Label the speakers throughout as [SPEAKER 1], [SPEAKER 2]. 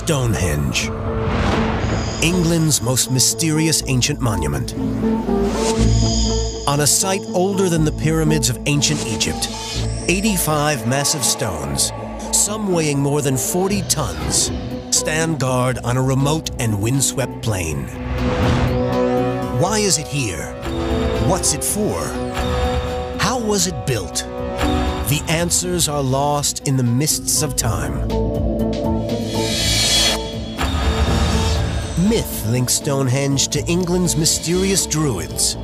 [SPEAKER 1] Stonehenge, England's most mysterious ancient monument. On a site older than the pyramids of ancient Egypt, 85 massive stones, some weighing more than 40 tons, stand guard on a remote and windswept plain. Why is it here? What's it for? How was it built? The answers are lost in the mists of time. Myth links Stonehenge to England's mysterious Druids,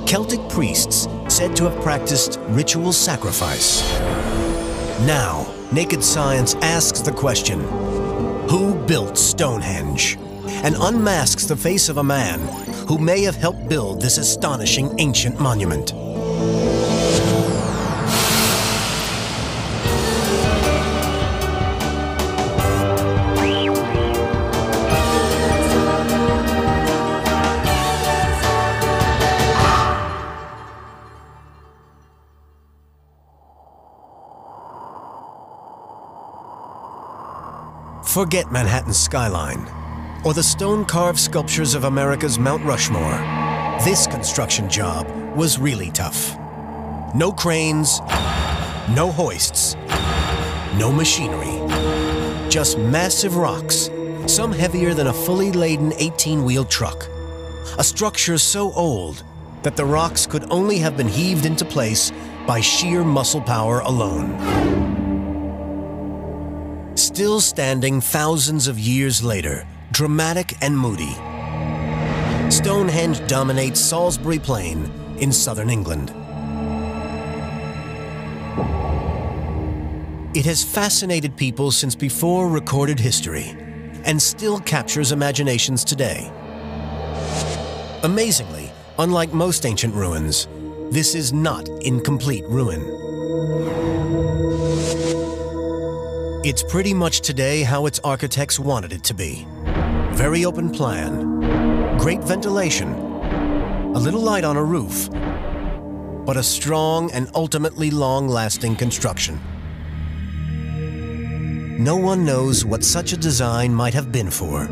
[SPEAKER 1] Celtic priests said to have practiced ritual sacrifice. Now, naked science asks the question, who built Stonehenge? And unmasks the face of a man who may have helped build this astonishing ancient monument. Forget Manhattan's skyline, or the stone-carved sculptures of America's Mount Rushmore. This construction job was really tough. No cranes, no hoists, no machinery. Just massive rocks, some heavier than a fully laden 18-wheel truck. A structure so old that the rocks could only have been heaved into place by sheer muscle power alone. Still standing thousands of years later, dramatic and moody, Stonehenge dominates Salisbury Plain in southern England. It has fascinated people since before recorded history and still captures imaginations today. Amazingly, unlike most ancient ruins, this is not incomplete ruin. It's pretty much today how its architects wanted it to be. Very open plan, great ventilation, a little light on a roof, but a strong and ultimately long-lasting construction. No one knows what such a design might have been for.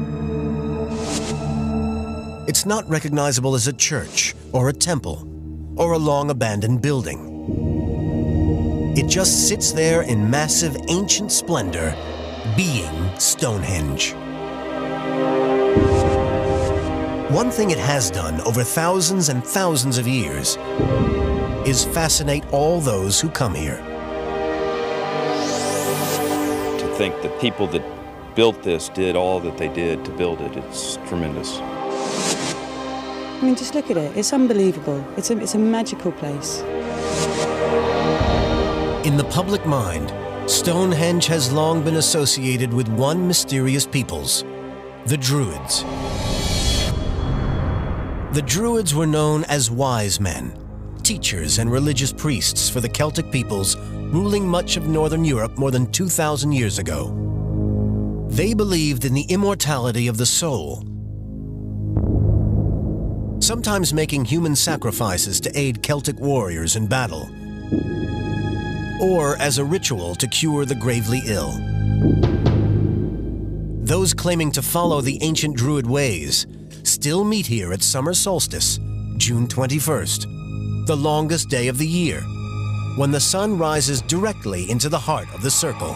[SPEAKER 1] It's not recognizable as a church or a temple or a long-abandoned building. It just sits there in massive ancient splendor, being Stonehenge. One thing it has done over thousands and thousands of years is fascinate all those who come here.
[SPEAKER 2] To think that people that built this did all that they did to build it, it's tremendous.
[SPEAKER 3] I mean, just look at it. It's unbelievable. It's a magical place.
[SPEAKER 1] In the public mind, Stonehenge has long been associated with one mysterious peoples, the Druids. The Druids were known as wise men, teachers and religious priests for the Celtic peoples ruling much of northern Europe more than 2,000 years ago. They believed in the immortality of the soul, sometimes making human sacrifices to aid Celtic warriors in battle, or as a ritual to cure the gravely ill. Those claiming to follow the ancient Druid ways still meet here at summer solstice, June 21st, the longest day of the year, when the sun rises directly into the heart of the circle.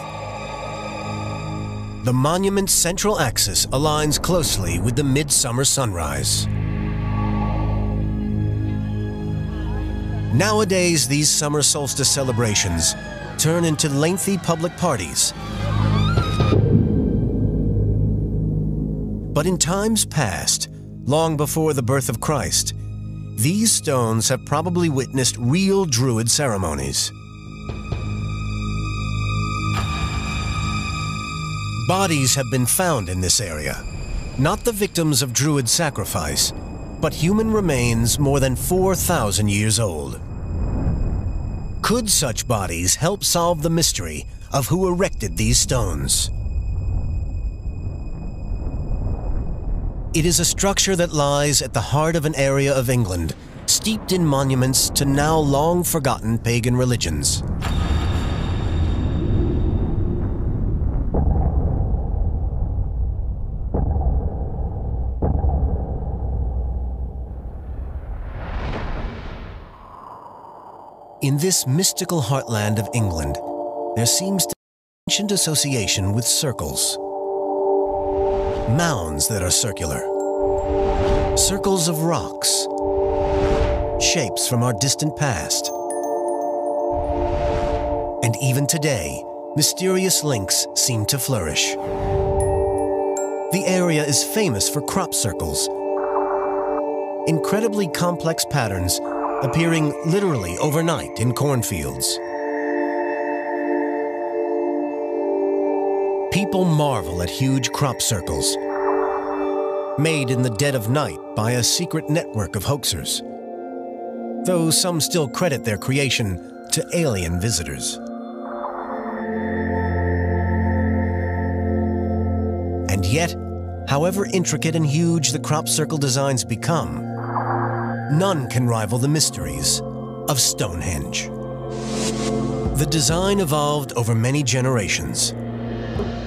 [SPEAKER 1] The monument's central axis aligns closely with the midsummer sunrise. Nowadays, these summer solstice celebrations turn into lengthy public parties. But in times past, long before the birth of Christ, these stones have probably witnessed real Druid ceremonies. Bodies have been found in this area, not the victims of Druid sacrifice, but human remains more than 4,000 years old. Could such bodies help solve the mystery of who erected these stones? It is a structure that lies at the heart of an area of England steeped in monuments to now long-forgotten pagan religions. In this mystical heartland of England, there seems to be an ancient association with circles. Mounds that are circular. Circles of rocks. Shapes from our distant past. And even today, mysterious links seem to flourish. The area is famous for crop circles, incredibly complex patterns appearing literally overnight in cornfields. People marvel at huge crop circles, made in the dead of night by a secret network of hoaxers, though some still credit their creation to alien visitors. And yet, however intricate and huge the crop circle designs become, none can rival the mysteries of Stonehenge. The design evolved over many generations.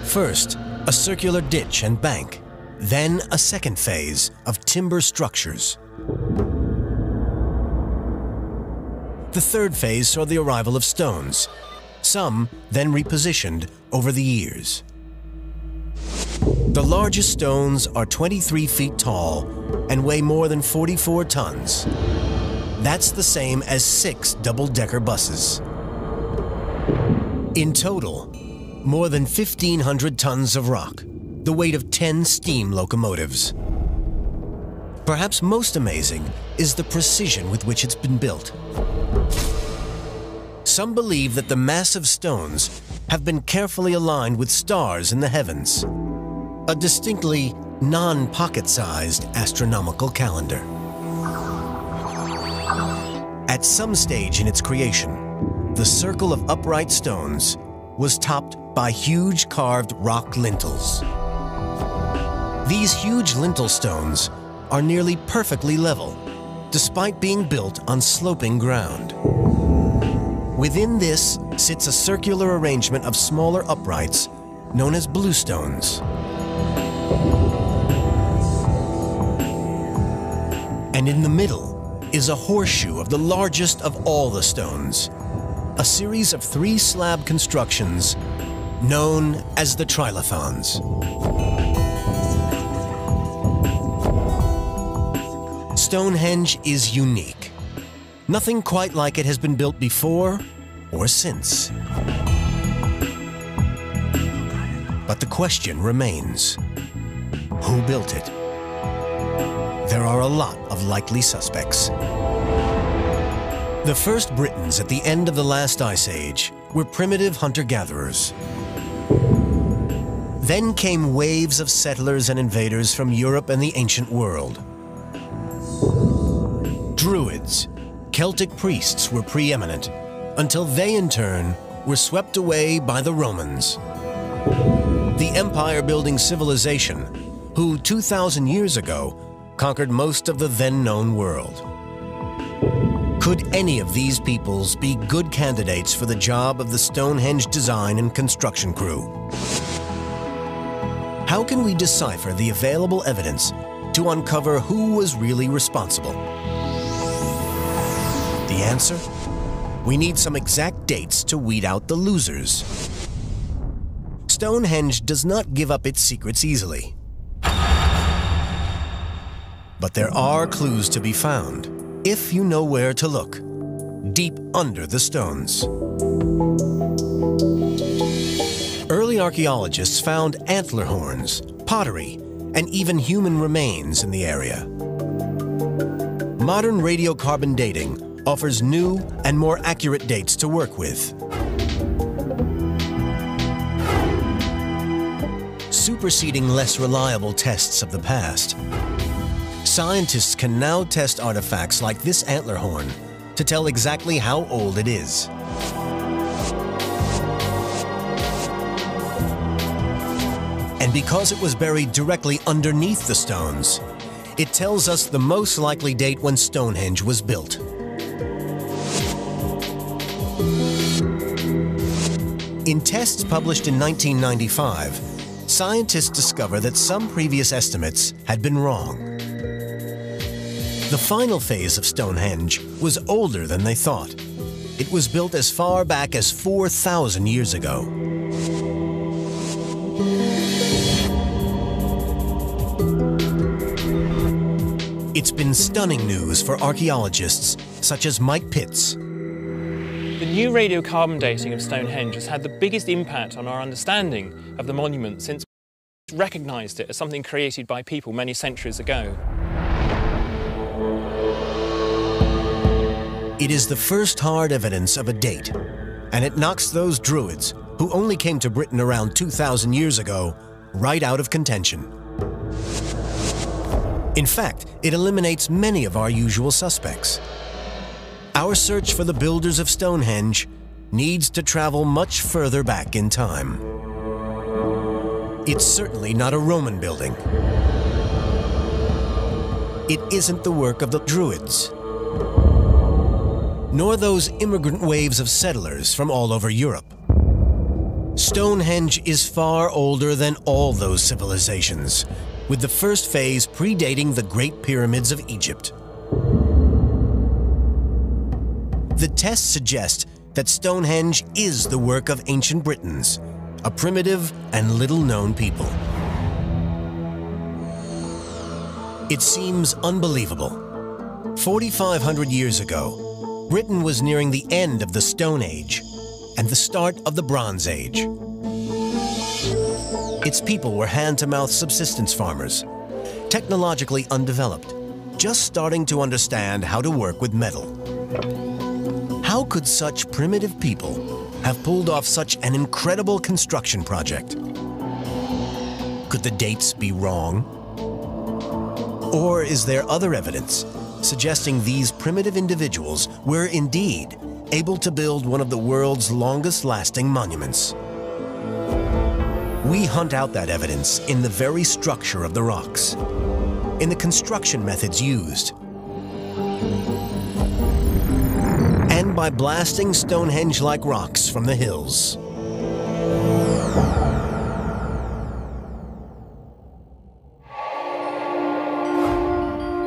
[SPEAKER 1] First, a circular ditch and bank, then a second phase of timber structures. The third phase saw the arrival of stones, some then repositioned over the years. The largest stones are 23 feet tall and weigh more than 44 tons. That's the same as 6 double-decker buses. In total, more than 1,500 tons of rock, the weight of 10 steam locomotives. Perhaps most amazing is the precision with which it's been built. Some believe that the massive stones have been carefully aligned with stars in the heavens, a distinctly non-pocket-sized astronomical calendar. At some stage in its creation, the circle of upright stones was topped by huge carved rock lintels. These huge lintel stones are nearly perfectly level, despite being built on sloping ground. Within this sits a circular arrangement of smaller uprights known as bluestones. And in the middle is a horseshoe of the largest of all the stones, a series of 3 slab constructions known as the trilithons. Stonehenge is unique. Nothing quite like it has been built before or since. But the question remains, who built it? There are a lot of likely suspects. The first Britons at the end of the last ice age were primitive hunter-gatherers. Then came waves of settlers and invaders from Europe and the ancient world. Druids, Celtic priests were preeminent, until they in turn were swept away by the Romans. The empire-building civilization, who 2,000 years ago conquered most of the then-known world. Could any of these peoples be good candidates for the job of the Stonehenge design and construction crew? How can we decipher the available evidence to uncover who was really responsible? The answer? We need some exact dates to weed out the losers. Stonehenge does not give up its secrets easily. But there are clues to be found, if you know where to look, deep under the stones. Early archaeologists found antler horns, pottery, and even human remains in the area. Modern radiocarbon dating offers new and more accurate dates to work with. Superseding less reliable tests of the past, scientists can now test artifacts like this antler horn to tell exactly how old it is. And because it was buried directly underneath the stones, it tells us the most likely date when Stonehenge was built. In tests published in 1995, scientists discovered that some previous estimates had been wrong. The final phase of Stonehenge was older than they thought, It was built as far back as 4,000 years ago. It's been stunning news for archaeologists such as Mike Pitts.
[SPEAKER 4] The new radiocarbon dating of Stonehenge has had the biggest impact on our understanding of the monument since we recognised it as something created by people many centuries ago.
[SPEAKER 1] It is the first hard evidence of a date, and it knocks those Druids, who only came to Britain around 2,000 years ago, right out of contention. In fact, it eliminates many of our usual suspects. Our search for the builders of Stonehenge needs to travel much further back in time. It's certainly not a Roman building. It isn't the work of the Druids, nor those immigrant waves of settlers from all over Europe. Stonehenge is far older than all those civilizations, with the first phase predating the Great Pyramids of Egypt. The tests suggest that Stonehenge is the work of ancient Britons, a primitive and little-known people. It seems unbelievable. 4,500 years ago, Britain was nearing the end of the Stone Age and the start of the Bronze Age. Its people were hand-to-mouth subsistence farmers, technologically undeveloped, just starting to understand how to work with metal. How could such primitive people have pulled off such an incredible construction project? Could the dates be wrong? Or is there other evidence suggesting these primitive individuals were indeed able to build one of the world's longest-lasting monuments? We hunt out that evidence in the very structure of the rocks, in the construction methods used, and by blasting Stonehenge-like rocks from the hills.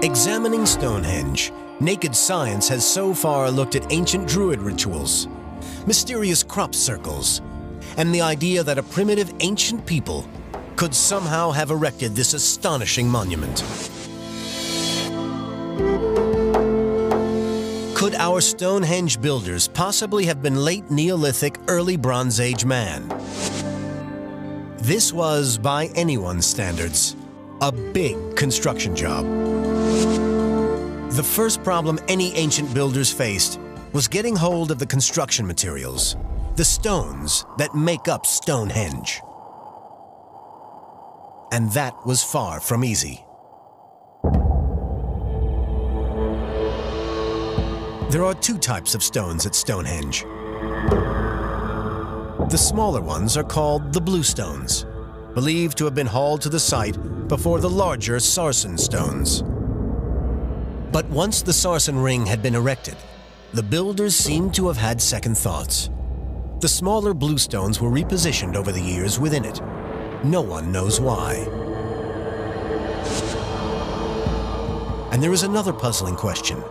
[SPEAKER 1] Examining Stonehenge, naked science has so far looked at ancient Druid rituals, mysterious crop circles, and the idea that a primitive ancient people could somehow have erected this astonishing monument. Could our Stonehenge builders possibly have been late Neolithic, early Bronze Age man? This was, by anyone's standards, a big construction job. The first problem any ancient builders faced was getting hold of the construction materials, the stones that make up Stonehenge. And that was far from easy. There are two types of stones at Stonehenge. The smaller ones are called the bluestones, believed to have been hauled to the site before the larger sarsen stones. But once the sarsen ring had been erected, the builders seemed to have had second thoughts. The smaller bluestones were repositioned over the years within it. No one knows why. And there is another puzzling question.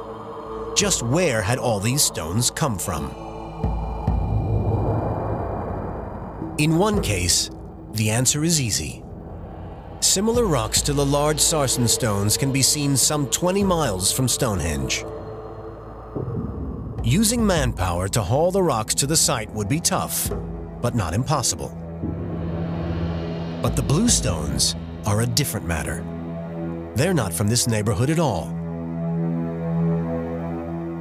[SPEAKER 1] Just where had all these stones come from? In one case, the answer is easy. Similar rocks to the large sarsen stones can be seen some 20 miles from Stonehenge. Using manpower to haul the rocks to the site would be tough, but not impossible. But the bluestones are a different matter. They're not from this neighborhood at all.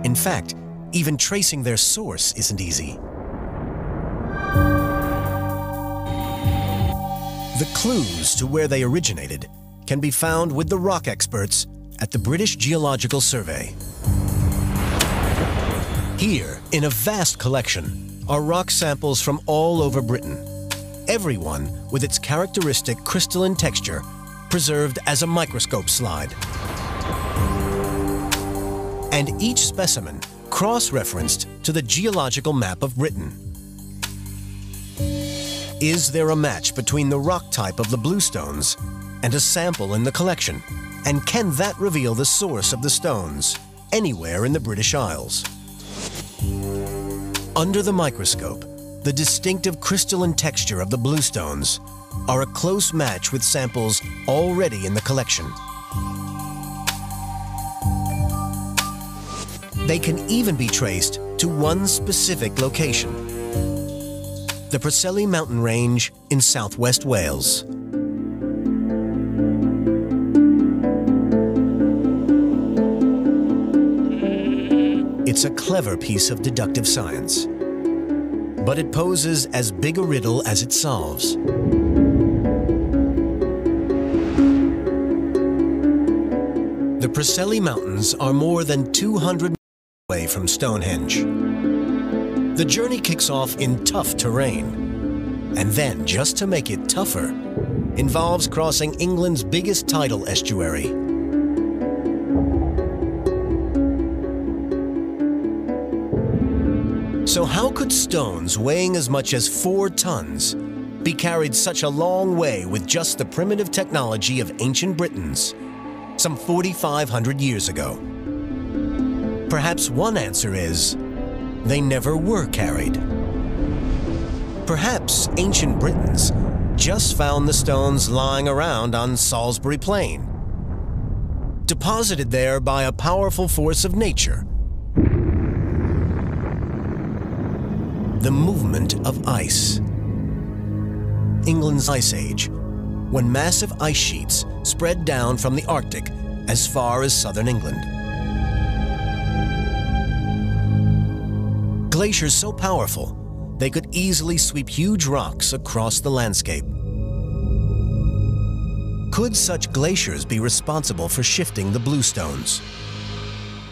[SPEAKER 1] In fact, even tracing their source isn't easy. The clues to where they originated can be found with the rock experts at the British Geological Survey. Here, in a vast collection, are rock samples from all over Britain, every one with its characteristic crystalline texture preserved as a microscope slide. And each specimen cross-referenced to the geological map of Britain. Is there a match between the rock type of the bluestones and a sample in the collection? And can that reveal the source of the stones anywhere in the British Isles? Under the microscope, the distinctive crystalline texture of the bluestones are a close match with samples already in the collection. They can even be traced to one specific location: the Preseli mountain range in southwest Wales. It's a clever piece of deductive science, but it poses as big a riddle as it solves. The Preseli Mountains are more than 200 miles away from Stonehenge. The journey kicks off in tough terrain, and then, just to make it tougher, involves crossing England's biggest tidal estuary. So how could stones weighing as much as 4 tons be carried such a long way with just the primitive technology of ancient Britons some 4,500 years ago? Perhaps one answer is they never were carried. Perhaps ancient Britons just found the stones lying around on Salisbury Plain, deposited there by a powerful force of nature. The movement of ice. England's Ice Age, when massive ice sheets spread down from the Arctic as far as southern England. Glaciers so powerful, they could easily sweep huge rocks across the landscape. Could such glaciers be responsible for shifting the bluestones?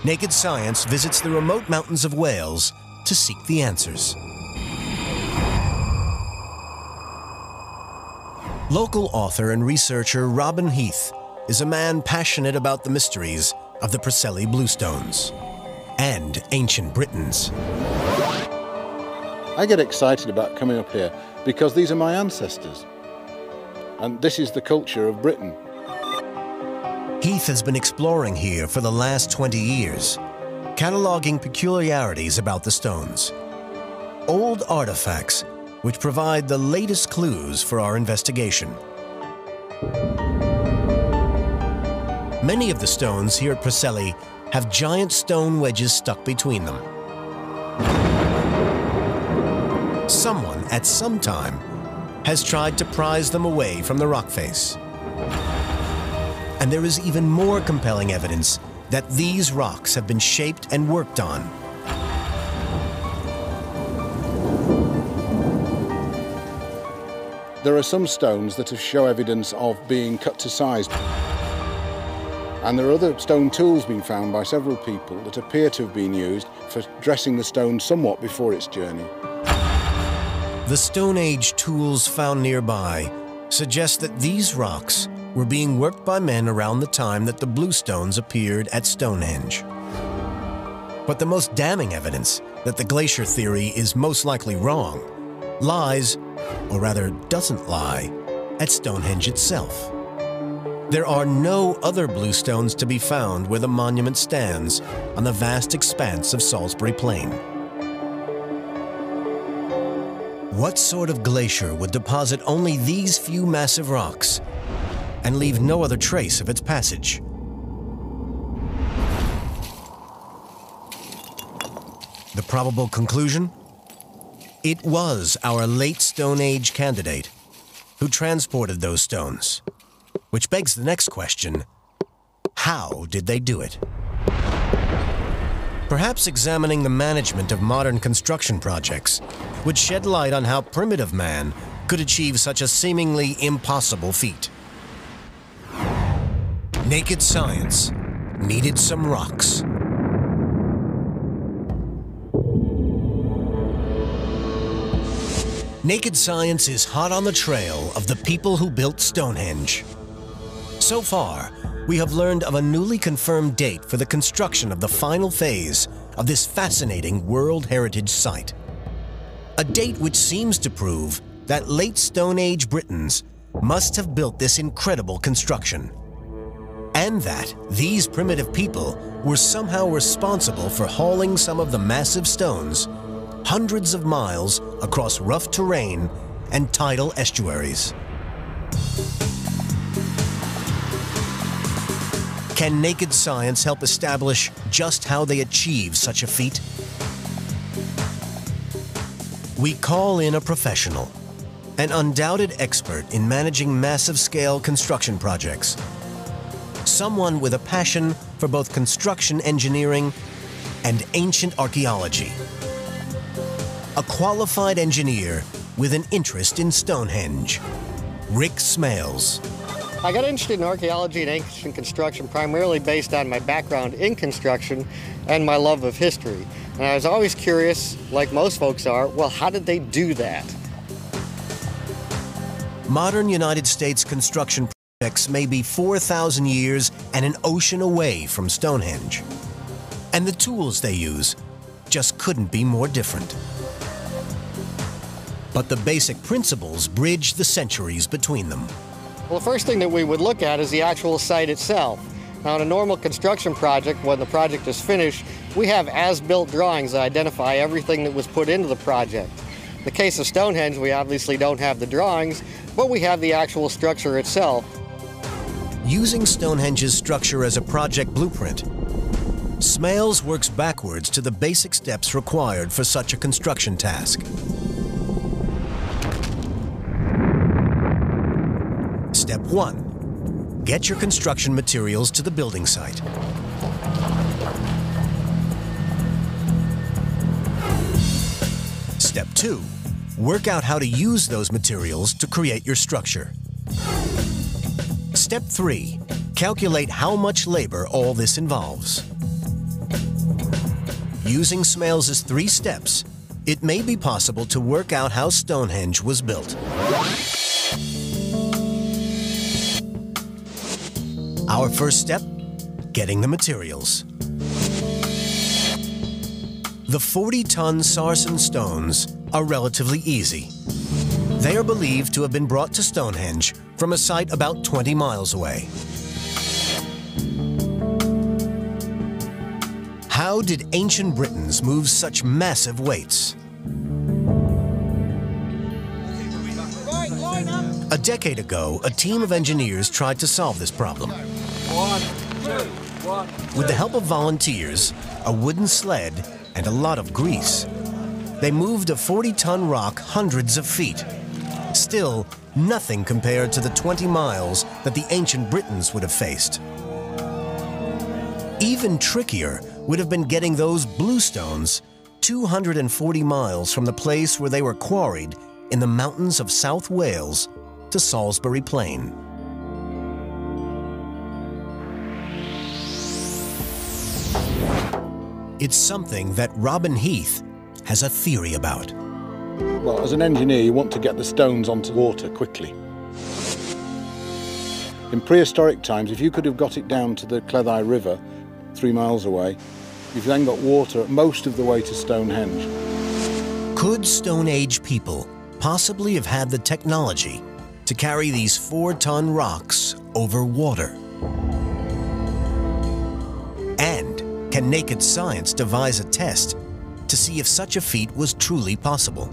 [SPEAKER 1] Naked Science visits the remote mountains of Wales to seek the answers. Local author and researcher Robin Heath is a man passionate about the mysteries of the Preseli bluestones and ancient Britons.
[SPEAKER 5] I get excited about coming up here because these are my ancestors, and this is the culture of Britain.
[SPEAKER 1] Heath has been exploring here for the last 20 years, cataloging peculiarities about the stones, old artifacts which provide the latest clues for our investigation. Many of the stones here at Preseli have giant stone wedges stuck between them. Someone at some time has tried to prise them away from the rock face. And there is even more compelling evidence that these rocks have been shaped and worked on.
[SPEAKER 5] There are some stones that show evidence of being cut to size. And there are other stone tools being found by several people that appear to have been used for dressing the stone somewhat before its journey.
[SPEAKER 1] The Stone Age tools found nearby suggest that these rocks were being worked by men around the time that the bluestones appeared at Stonehenge. But the most damning evidence that the glacier theory is most likely wrong lies, or rather doesn't lie, at Stonehenge itself. There are no other bluestones to be found where the monument stands on the vast expanse of Salisbury Plain. What sort of glacier would deposit only these few massive rocks and leave no other trace of its passage? The probable conclusion? It was our late Stone Age candidate who transported those stones, which begs the next question: how did they do it? Perhaps examining the management of modern construction projects would shed light on how primitive man could achieve such a seemingly impossible feat. Naked Science needed some rocks. Naked Science is hot on the trail of the people who built Stonehenge. So far, we have learned of a newly confirmed date for the construction of the final phase of this fascinating World Heritage Site. A date which seems to prove that late Stone Age Britons must have built this incredible construction, and that these primitive people were somehow responsible for hauling some of the massive stones hundreds of miles across rough terrain and tidal estuaries. Can naked science help establish just how they achieve such a feat? We call in a professional, an undoubted expert in managing massive-scale construction projects, someone with a passion for both construction engineering and ancient archaeology, a qualified engineer with an interest in Stonehenge, Rick Smales.
[SPEAKER 6] I got interested in archaeology and ancient construction primarily based on my background in construction and my love of history. And I was always curious, like most folks are, well, how did they do that?
[SPEAKER 1] Modern United States construction projects may be 4,000 years and an ocean away from Stonehenge. And the tools they use just couldn't be more different. But the basic principles bridge the centuries between them.
[SPEAKER 6] Well, the first thing that we would look at is the actual site itself. Now, in a normal construction project, when the project is finished, we have as-built drawings that identify everything that was put into the project. In the case of Stonehenge, we obviously don't have the drawings, but we have the actual structure itself.
[SPEAKER 1] Using Stonehenge's structure as a project blueprint, Smales works backwards to the basic steps required for such a construction task. Step 1. Get your construction materials to the building site. Step 2. Work out how to use those materials to create your structure. Step 3. Calculate how much labor all this involves. Using Smales' 3 steps, it may be possible to work out how Stonehenge was built. Our first step, getting the materials. The 40-ton sarsen stones are relatively easy. They are believed to have been brought to Stonehenge from a site about 20 miles away. How did ancient Britons move such massive weights? A decade ago, a team of engineers tried to solve this problem. With the help of volunteers, a wooden sled, and a lot of grease, they moved a 40-ton rock hundreds of feet. Still, nothing compared to the 20 miles that the ancient Britons would have faced. Even trickier would have been getting those bluestones 240 miles from the place where they were quarried in the mountains of South Wales to Salisbury Plain. It's something that Robin Heath has a theory about.
[SPEAKER 5] Well, as an engineer, you want to get the stones onto water quickly. In prehistoric times, if you could have got it down to the Cleddau River, 3 miles away, you've then got water most of the way to Stonehenge.
[SPEAKER 1] Could Stone Age people possibly have had the technology to carry these 4-ton rocks over water? And can naked science devise a test to see if such a feat was truly possible?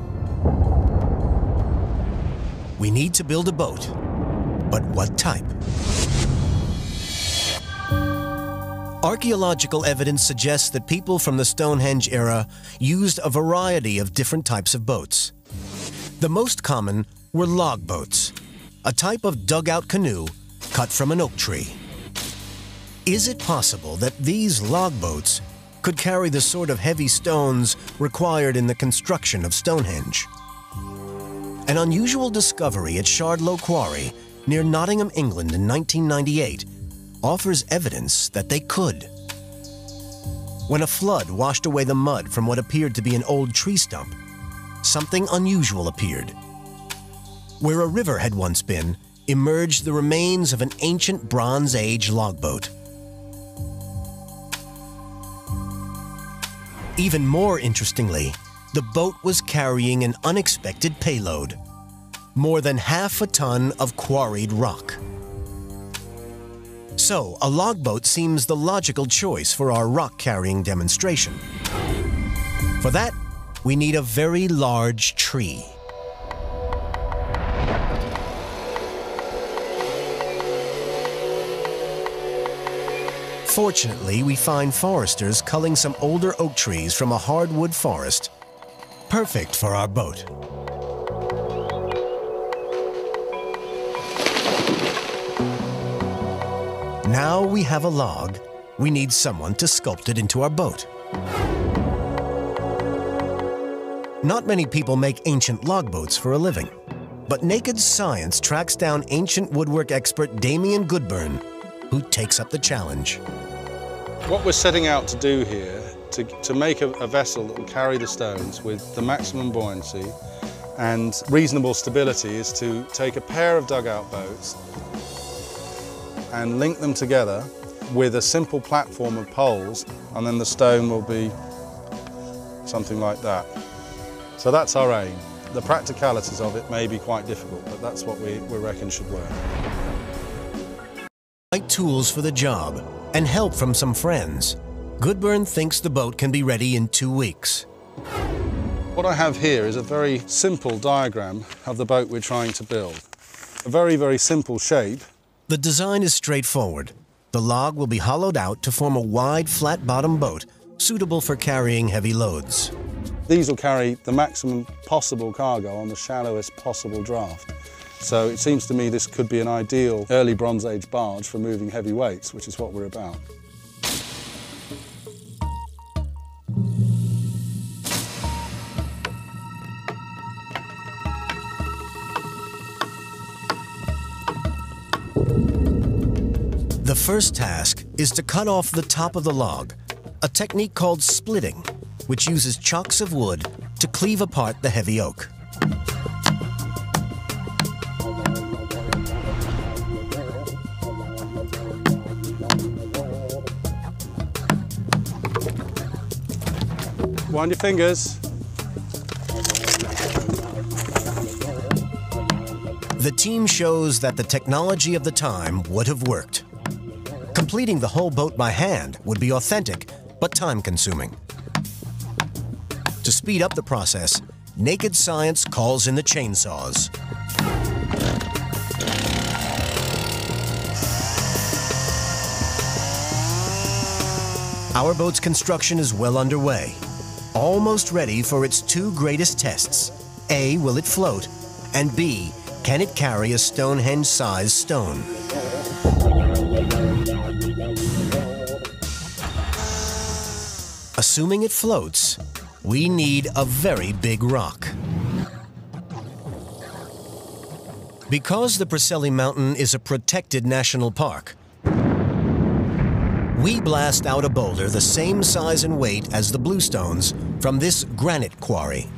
[SPEAKER 1] We need to build a boat, but what type? Archaeological evidence suggests that people from the Stonehenge era used a variety of different types of boats. The most common were log boats, a type of dugout canoe cut from an oak tree. Is it possible that these log boats could carry the sort of heavy stones required in the construction of Stonehenge? An unusual discovery at Shardlow Quarry near Nottingham, England in 1998 offers evidence that they could. When a flood washed away the mud from what appeared to be an old tree stump, something unusual appeared. Where a river had once been, emerged the remains of an ancient Bronze Age logboat. Even more interestingly, the boat was carrying an unexpected payload, more than half a ton of quarried rock. So, a logboat seems the logical choice for our rock-carrying demonstration. For that, we need a very large tree. Fortunately, we find foresters culling some older oak trees from a hardwood forest. Perfect for our boat. Now we have a log. We need someone to sculpt it into our boat. Not many people make ancient logboats for a living, but Naked Science tracks down ancient woodwork expert Damien Goodburn, who takes up the challenge.
[SPEAKER 7] What we're setting out to do here, to make a vessel that will carry the stones with the maximum buoyancy and reasonable stability, is to take a pair of dugout boats and link them together with a simple platform of poles, and then the stone will be something like that. So that's our aim. The practicalities of it may be quite difficult, but that's what we reckon should work.
[SPEAKER 1] Right tools for the job and help from some friends. Goodburn thinks the boat can be ready in 2 weeks.
[SPEAKER 7] What I have here is a very simple diagram of the boat we're trying to build. A very, very simple shape.
[SPEAKER 1] The design is straightforward. The log will be hollowed out to form a wide, flat-bottom boat suitable for carrying heavy loads.
[SPEAKER 7] These will carry the maximum possible cargo on the shallowest possible draft. So it seems to me this could be an ideal early Bronze Age barge for moving heavy weights, which is what we're about.
[SPEAKER 1] The first task is to cut off the top of the log, a technique called splitting, which uses chunks of wood to cleave apart the heavy oak.
[SPEAKER 7] Wind your fingers.
[SPEAKER 1] The team shows that the technology of the time would have worked. Completing the whole boat by hand would be authentic, but time-consuming. To speed up the process, Naked Science calls in the chainsaws. Our boat's construction is well underway, almost ready for its 2 greatest tests. A, will it float? And B, can it carry a Stonehenge-sized stone? Assuming it floats, we need a very big rock. Because the Preseli Mountain is a protected national park, we blast out a boulder the same size and weight as the bluestones from this granite quarry.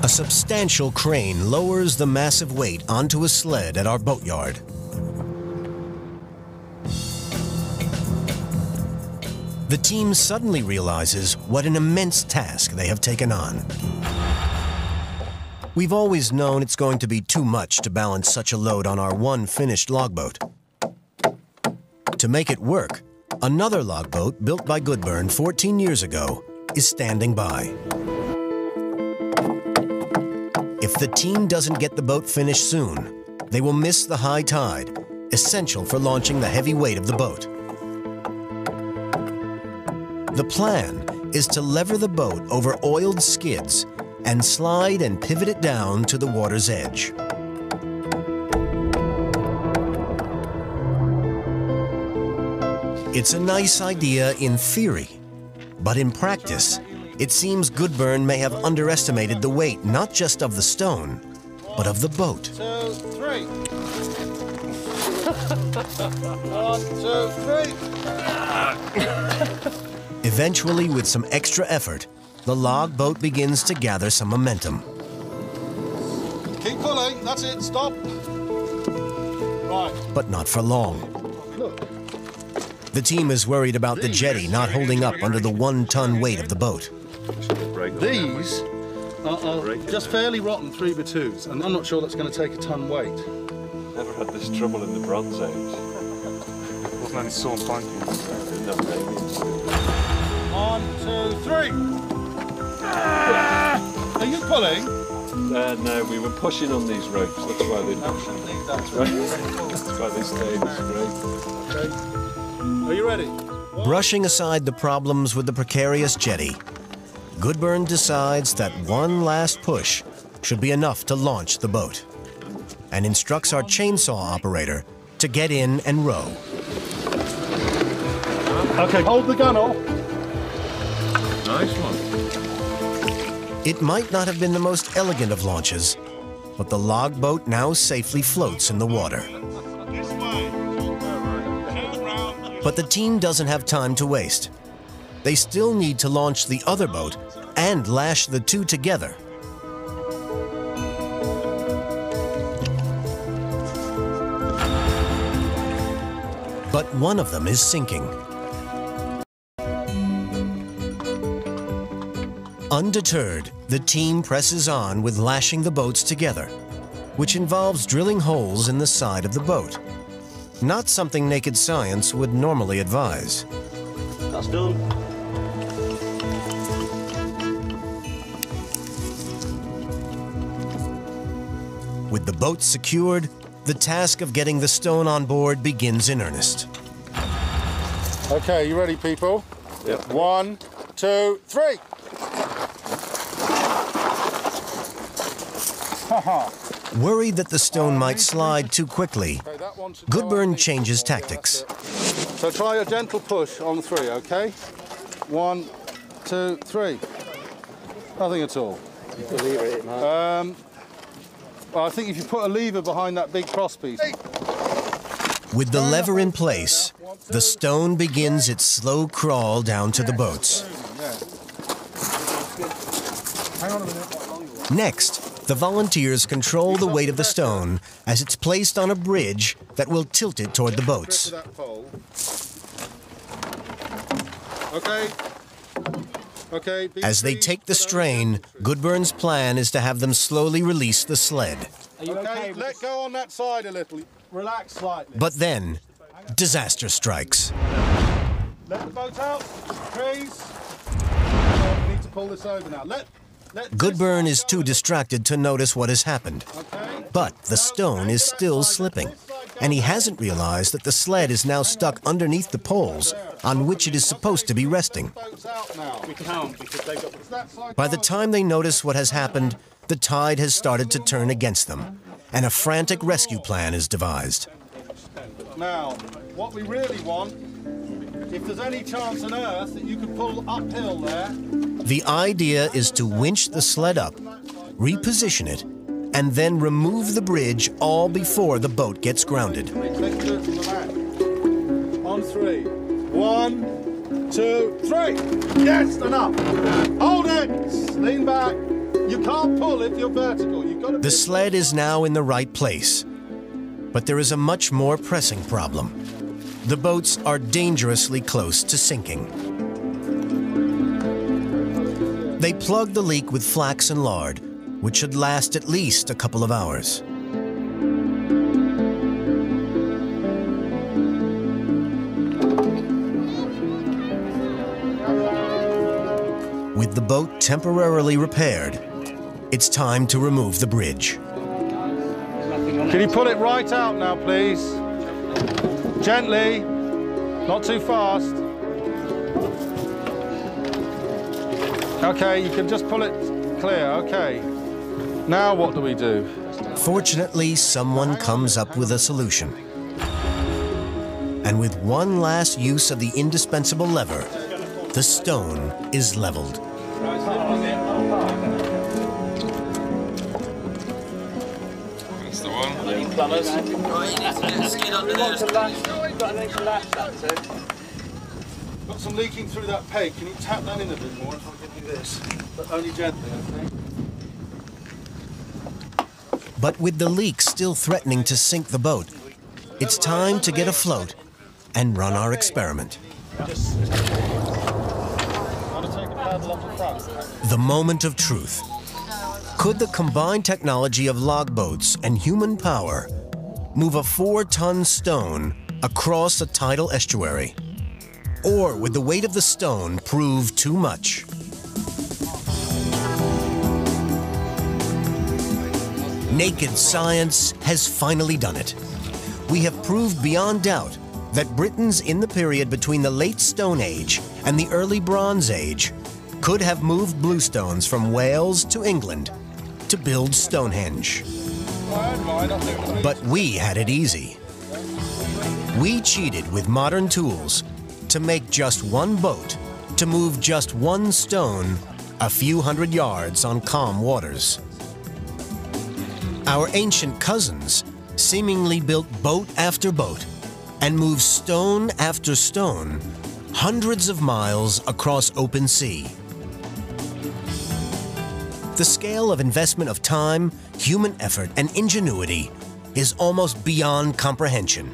[SPEAKER 1] A substantial crane lowers the massive weight onto a sled at our boatyard. The team suddenly realizes what an immense task they have taken on. We've always known it's going to be too much to balance such a load on our one finished logboat. To make it work, another logboat built by Goodburn 14 years ago is standing by. If the team doesn't get the boat finished soon, they will miss the high tide, essential for launching the heavy weight of the boat. The plan is to lever the boat over oiled skids and slide and pivot it down to the water's edge. It's a nice idea in theory, but in practice, it seems Goodburn may have underestimated the weight not just of the stone, but of the boat.
[SPEAKER 7] 1, 2, 3. 1, 2, 3.
[SPEAKER 1] Eventually, with some extra effort, the log boat begins to gather some momentum.
[SPEAKER 7] Keep pulling, that's it, stop. Right.
[SPEAKER 1] But not for long.
[SPEAKER 7] Look.
[SPEAKER 1] The team is worried about the jetty not holding up under the 1-ton weight of the boat.
[SPEAKER 7] These are just fairly rotten 3x2s, and I'm not sure that's going to take a ton weight.
[SPEAKER 2] Never had this trouble in the Bronze Age.
[SPEAKER 8] Wasn't any sawn planking.
[SPEAKER 7] 1, 2, 3. Are you pulling?
[SPEAKER 2] No, we were pushing on these ropes. That's why they. That's why they stayed straight.
[SPEAKER 7] Okay. Are you ready?
[SPEAKER 1] Brushing aside the problems with the precarious jetty, Goodburn decides that one last push should be enough to launch the boat, and instructs our chainsaw operator to get in and row.
[SPEAKER 7] Okay, hold the gun off.
[SPEAKER 2] Nice one.
[SPEAKER 1] It might not have been the most elegant of launches, but the log boat now safely floats in the water. But the team doesn't have time to waste. They still need to launch the other boat and lash the two together. But one of them is sinking. Undeterred, the team presses on with lashing the boats together, which involves drilling holes in the side of the boat. Not something naked science would normally advise.
[SPEAKER 9] That's done.
[SPEAKER 1] With the boat secured, the task of getting the stone on board begins in earnest.
[SPEAKER 5] Okay, you ready, people?
[SPEAKER 2] Yep.
[SPEAKER 5] 1, 2, 3.
[SPEAKER 1] Worried that the stone might slide too quickly, Goodburn changes tactics.
[SPEAKER 5] So try a gentle push on 3, okay? 1, 2, 3. Nothing at all. Well, I think if you put a lever behind that big crosspiece.
[SPEAKER 1] With the lever in place, the stone begins its slow crawl down to the boats. Next, the volunteers control the weight of the stone as it's placed on a bridge that will tilt it toward the boats.
[SPEAKER 5] Okay.
[SPEAKER 1] As they take the strain, Goodburn's plan is to have them slowly release the sled.
[SPEAKER 5] Okay, let go on that side a little. Relax slightly.
[SPEAKER 1] But then, disaster strikes.
[SPEAKER 5] Let the boat out, please. Oh, we need to pull this over now.
[SPEAKER 1] Goodburn is too distracted to notice what has happened. But the stone is still slipping, and he hasn't realized that the sled is now stuck underneath the poles on which it is supposed to be resting. By the time they notice what has happened, the tide has started to turn against them, and a frantic rescue plan is devised.
[SPEAKER 5] Now, what we really want, if there's any chance on Earth that you could pull uphill there.
[SPEAKER 1] The idea is to winch the sled up, reposition it, and then remove the bridge all before the boat gets grounded.
[SPEAKER 5] On 3. 1, 2, 3. Yes, enough. Hold it. Lean back. You can't pull if you're vertical. You've got to.
[SPEAKER 1] The sled is now in the right place, but there is a much more pressing problem. The boats are dangerously close to sinking. They plug the leak with flax and lard, which should last at least a couple of hours. With the boat temporarily repaired, it's time to remove the bridge.
[SPEAKER 5] Can you pull it right out now, please? Gently, not too fast. Okay, you can just pull it clear, okay. Now what do we do?
[SPEAKER 1] Fortunately, someone comes up with a solution. And with one last use of the indispensable lever, the stone is leveled.
[SPEAKER 8] That's the one.
[SPEAKER 5] Got some leaking through that peg. Can you tap that in a bit more if I give you this? But only gently, okay?
[SPEAKER 1] But with the leak still threatening to sink the boat, it's time to get afloat and run our experiment. The moment of truth. Could the combined technology of logboats and human power move a 4-ton stone across a tidal estuary? Or would the weight of the stone prove too much? Naked science has finally done it. We have proved beyond doubt that Britons in the period between the late Stone Age and the early Bronze Age could have moved bluestones from Wales to England to build Stonehenge. But we had it easy. We cheated with modern tools to make just one boat to move just one stone a few hundred yards on calm waters. Our ancient cousins seemingly built boat after boat and moved stone after stone hundreds of miles across open sea. The scale of investment of time, human effort, and ingenuity is almost beyond comprehension.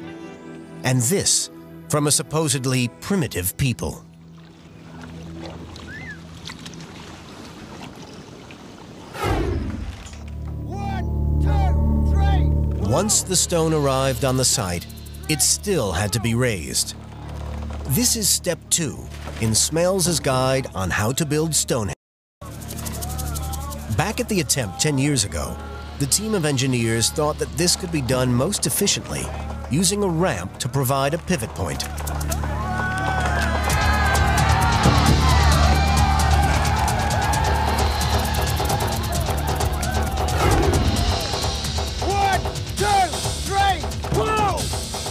[SPEAKER 1] And this from a supposedly primitive people. Once the stone arrived on the site, it still had to be raised. This is step 2 in Smales' guide on how to build Stonehenge. Back at the attempt 10 years ago, the team of engineers thought that this could be done most efficiently using a ramp to provide a pivot point.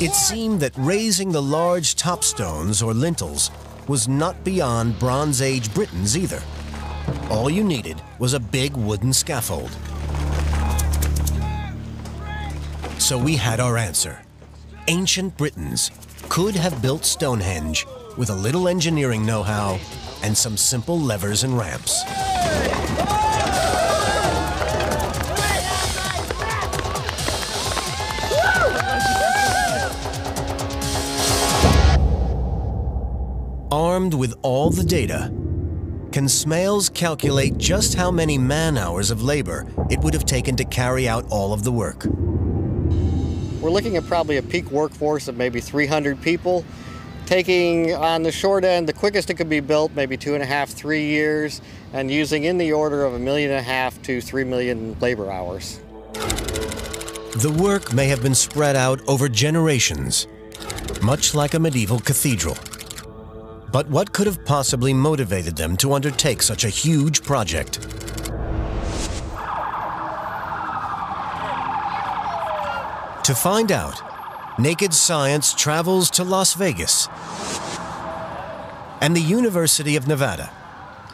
[SPEAKER 1] It seemed that raising the large topstones or lintels was not beyond Bronze Age Britons either. All you needed was a big wooden scaffold. So we had our answer. Ancient Britons could have built Stonehenge with a little engineering know-how and some simple levers and ramps. Armed with all the data, can Smales calculate just how many man-hours of labor it would have taken to carry out all of the work?
[SPEAKER 6] We're looking at probably a peak workforce of maybe 300 people, taking on the short end, the quickest it could be built, maybe 2.5, 3 years, and using in the order of 1.5 million to 3 million labor hours.
[SPEAKER 1] The work may have been spread out over generations, much like a medieval cathedral. But what could have possibly motivated them to undertake such a huge project? To find out, Naked Science travels to Las Vegas and the University of Nevada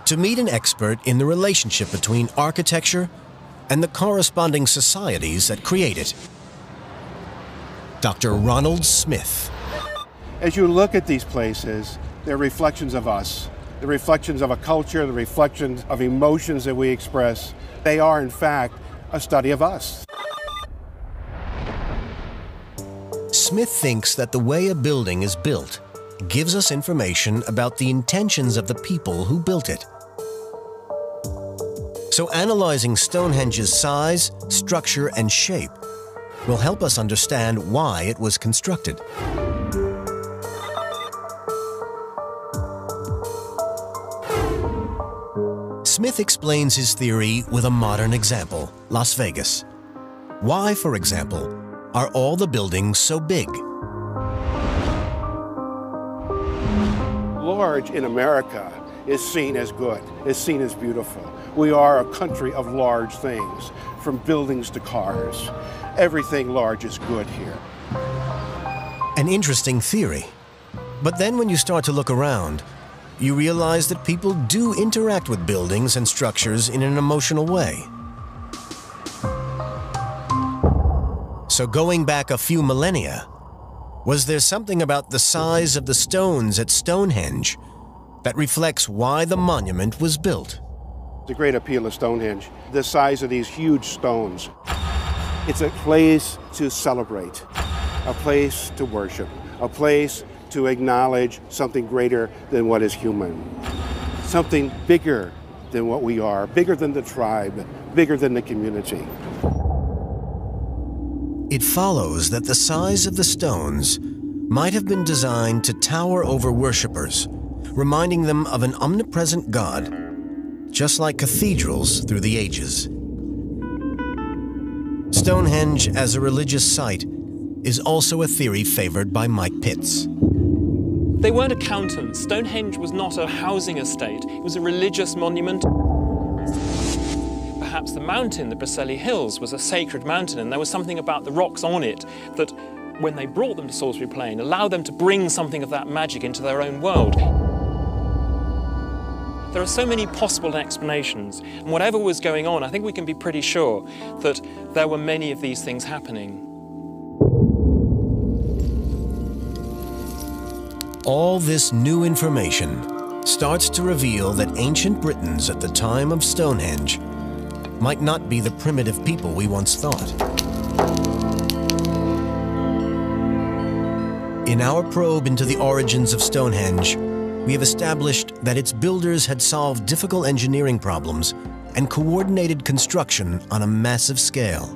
[SPEAKER 1] to meet an expert in the relationship between architecture and the corresponding societies that create it. Dr. Ronald Smith.
[SPEAKER 9] As you look at these places, they're reflections of us. They're reflections of a culture, the reflections of emotions that we express. They are, in fact, a study of us.
[SPEAKER 1] Smith thinks that the way a building is built gives us information about the intentions of the people who built it. So analyzing Stonehenge's size, structure, and shape will help us understand why it was constructed. Smith explains his theory with a modern example, Las Vegas. Why, for example, are all the buildings so big?
[SPEAKER 9] Large in America is seen as good, is seen as beautiful. We are a country of large things, from buildings to cars. Everything large is good here.
[SPEAKER 1] An interesting theory. But then when you start to look around, you realize that people do interact with buildings and structures in an emotional way. So going back a few millennia, was there something about the size of the stones at Stonehenge that reflects why the monument was built?
[SPEAKER 9] The great appeal of Stonehenge, the size of these huge stones. It's a place to celebrate, a place to worship, a place to acknowledge something greater than what is human, something bigger than what we are, bigger than the tribe, bigger than the community.
[SPEAKER 1] It follows that the size of the stones might have been designed to tower over worshippers, reminding them of an omnipresent God, just like cathedrals through the ages. Stonehenge as a religious site is also a theory favored by Mike Pitts.
[SPEAKER 4] They weren't accountants. Stonehenge was not a housing estate. It was a religious monument. Perhaps the mountain, the Preseli Hills, was a sacred mountain, and there was something about the rocks on it that, when they brought them to Salisbury Plain, allowed them to bring something of that magic into their own world. There are so many possible explanations, and whatever was going on, I think we can be pretty sure that there were many of these things happening.
[SPEAKER 1] All this new information starts to reveal that ancient Britons at the time of Stonehenge might not be the primitive people we once thought. In our probe into the origins of Stonehenge, we have established that its builders had solved difficult engineering problems and coordinated construction on a massive scale.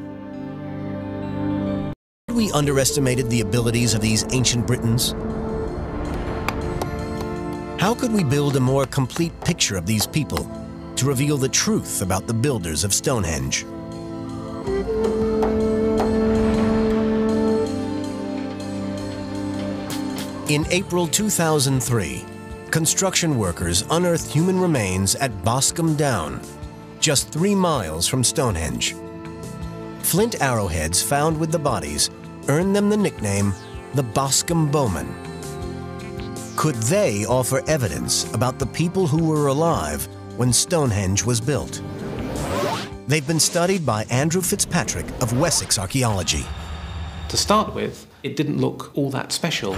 [SPEAKER 1] We underestimated the abilities of these ancient Britons. How could we build a more complete picture of these people to reveal the truth about the builders of Stonehenge? In April 2003, construction workers unearthed human remains at Boscombe Down, just 3 miles from Stonehenge. Flint arrowheads found with the bodies earned them the nickname the Boscombe Bowmen. Could they offer evidence about the people who were alive when Stonehenge was built? They've been studied by Andrew Fitzpatrick of Wessex Archaeology.
[SPEAKER 10] To start with, it didn't look all that special.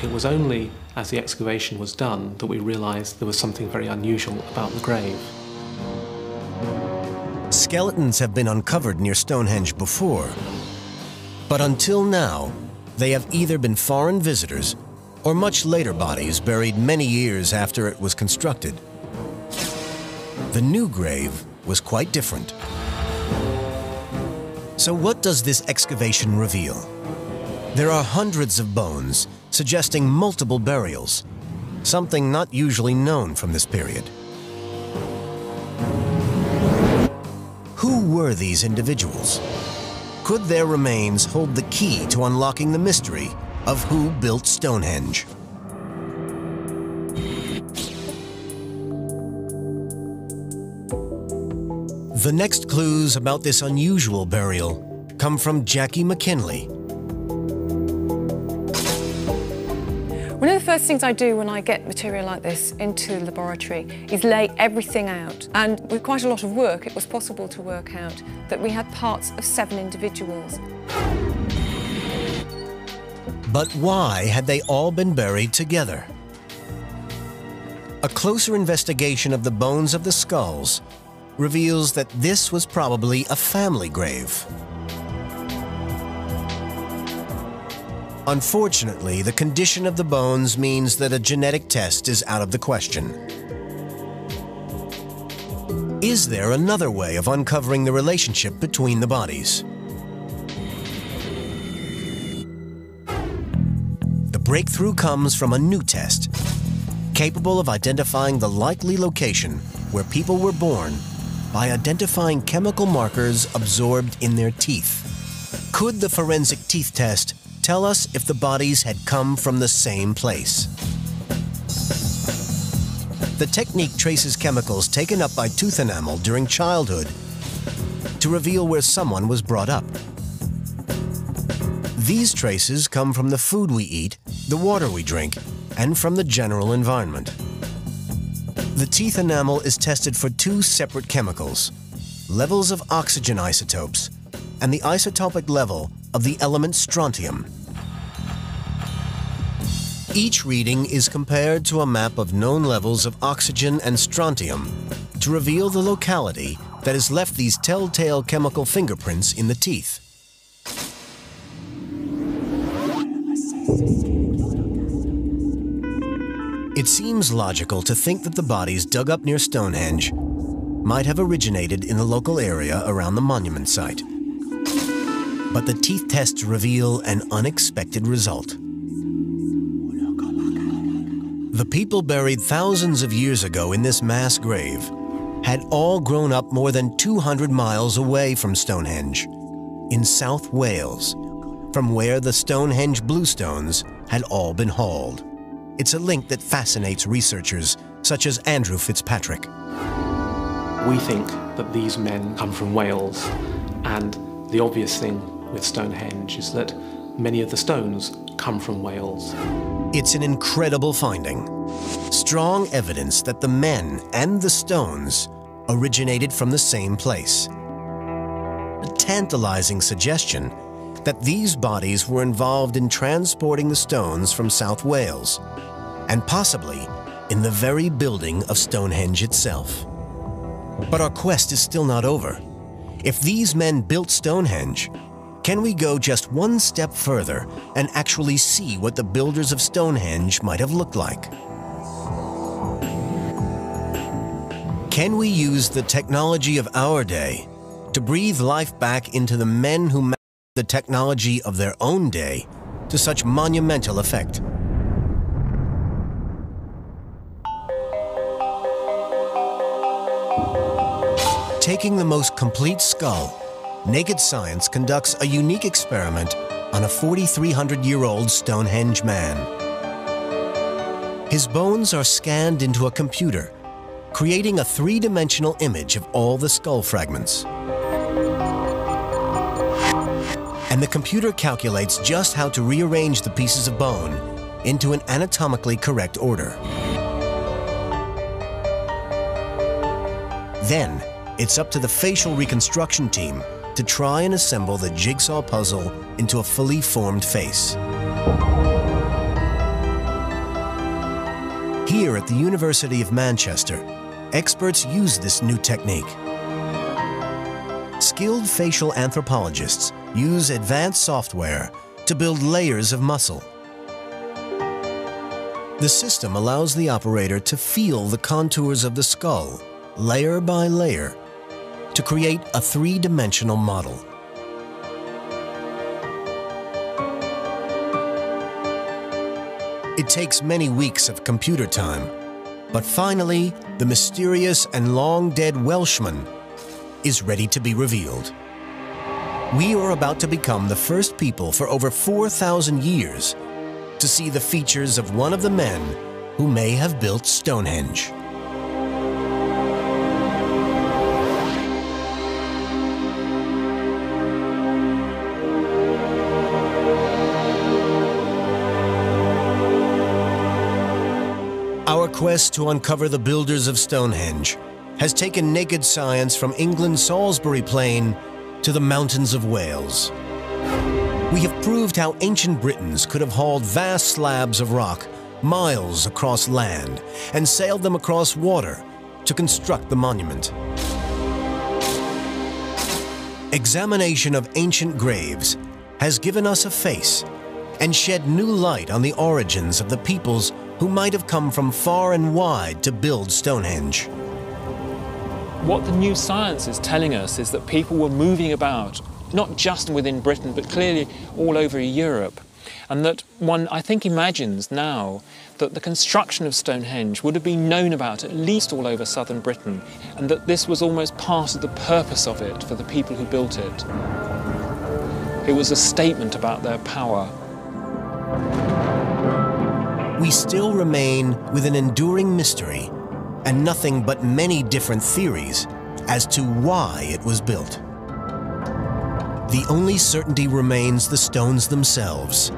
[SPEAKER 10] It was only as the excavation was done that we realised there was something very unusual about the grave.
[SPEAKER 1] Skeletons have been uncovered near Stonehenge before, but until now, they have either been foreign visitors or much later bodies buried many years after it was constructed. The new grave was quite different. So what does this excavation reveal? There are hundreds of bones suggesting multiple burials, something not usually known from this period. Who were these individuals? Could their remains hold the key to unlocking the mystery of who built Stonehenge? The next clues about this unusual burial come from Jackie McKinley.
[SPEAKER 11] One of the first things I do when I get material like this into the laboratory is lay everything out. And with quite a lot of work, it was possible to work out that we had parts of 7 individuals.
[SPEAKER 1] But why had they all been buried together? A closer investigation of the bones of the skulls reveals that this was probably a family grave. Unfortunately, the condition of the bones means that a genetic test is out of the question. Is there another way of uncovering the relationship between the bodies? The breakthrough comes from a new test, capable of identifying the likely location where people were born by identifying chemical markers absorbed in their teeth. Could the forensic teeth test tell us if the bodies had come from the same place? The technique traces chemicals taken up by tooth enamel during childhood to reveal where someone was brought up. These traces come from the food we eat, the water we drink, and from the general environment. The teeth enamel is tested for 2 separate chemicals, levels of oxygen isotopes, and the isotopic level of the element strontium. Each reading is compared to a map of known levels of oxygen and strontium to reveal the locality that has left these telltale chemical fingerprints in the teeth. It seems logical to think that the bodies dug up near Stonehenge might have originated in the local area around the monument site. But the teeth tests reveal an unexpected result. The people buried thousands of years ago in this mass grave had all grown up more than 200 miles away from Stonehenge, in South Wales, from where the Stonehenge bluestones had all been hauled. It's a link that fascinates researchers such as Andrew Fitzpatrick.
[SPEAKER 10] We think that these men come from Wales, and the obvious thing with Stonehenge is that many of the stones come from Wales.
[SPEAKER 1] It's an incredible finding. Strong evidence that the men and the stones originated from the same place. A tantalizing suggestion that these bodies were involved in transporting the stones from South Wales, and possibly in the very building of Stonehenge itself. But our quest is still not over. If these men built Stonehenge, can we go just one step further and actually see what the builders of Stonehenge might have looked like? Can we use the technology of our day to breathe life back into the men who mastered the technology of their own day to such monumental effect? Taking the most complete skull, Naked Science conducts a unique experiment on a 4,300-year-old Stonehenge man. His bones are scanned into a computer, creating a three-dimensional image of all the skull fragments. And the computer calculates just how to rearrange the pieces of bone into an anatomically correct order. Then, it's up to the facial reconstruction team to try and assemble the jigsaw puzzle into a fully formed face. Here at the University of Manchester, experts use this new technique. Skilled facial anthropologists use advanced software to build layers of muscle. The system allows the operator to feel the contours of the skull, layer by layer, to create a three-dimensional model. It takes many weeks of computer time, but finally, the mysterious and long-dead Welshman is ready to be revealed. We are about to become the first people for over 4,000 years to see the features of one of the men who may have built Stonehenge. Our quest to uncover the builders of Stonehenge has taken Naked Science from England's Salisbury Plain to the mountains of Wales. We have proved how ancient Britons could have hauled vast slabs of rock miles across land and sailed them across water to construct the monument. Examination of ancient graves has given us a face and shed new light on the origins of the peoples who might have come from far and wide to build Stonehenge.
[SPEAKER 4] What the new science is telling us is that people were moving about, not just within Britain, but clearly all over Europe. And that one, I think, imagines now that the construction of Stonehenge would have been known about at least all over southern Britain, and that this was almost part of the purpose of it for the people who built it. It was a statement about their power.
[SPEAKER 1] We still remain with an enduring mystery and nothing but many different theories as to why it was built. The only certainty remains the stones themselves,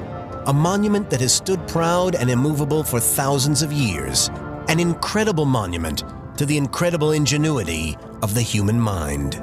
[SPEAKER 1] a monument that has stood proud and immovable for thousands of years, an incredible monument to the incredible ingenuity of the human mind.